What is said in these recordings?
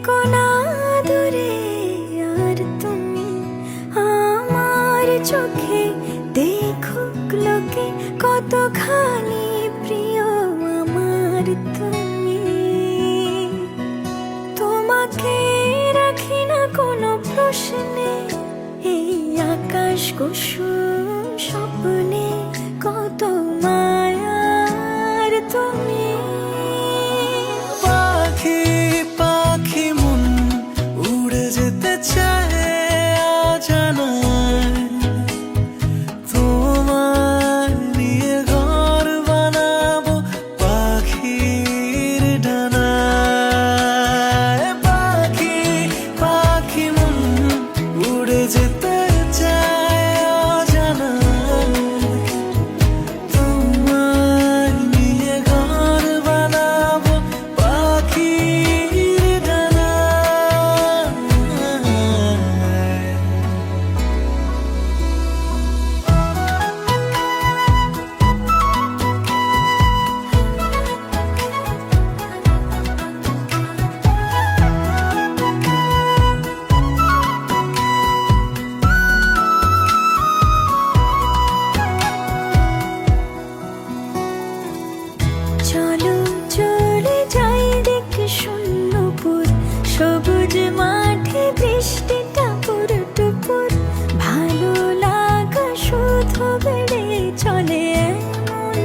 থেকো না দূরে, আর তুমি আমার চোখে দেখুক লোকে কতখানি প্রিয় আমার তুমি। তোমাকে রাখি না কোনো প্রশ্নে, এই আকাশ কুসুম স্বপ্নে কত মায়ার তুমি। পাখি পাখি মন উড়ে যেতে চায় অজানায়, তোমার নিয়ে ঘর বানাবো পাখির ডানায়। পাখি পাখি মন উড়ে যেতে চায় অজানায়, তোমার নিয়ে ঘর বানাবো পাখির ডানায়। চলো চলে যাই দেখ শূন্যপুর, সবুজ মাঠে বৃষ্টিটা পুরো টুপুর, ভালো লাগা শুধু বেড়ে চলে এমন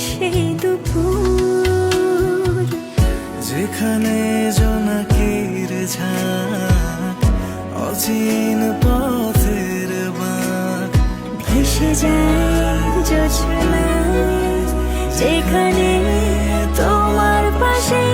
সেই দুপুর। যেখানে জোনাকির ঝাঁক, অচিন পথের বাঁক, ভেসে যায় জোছনায়, যেখানে তোমার পাশে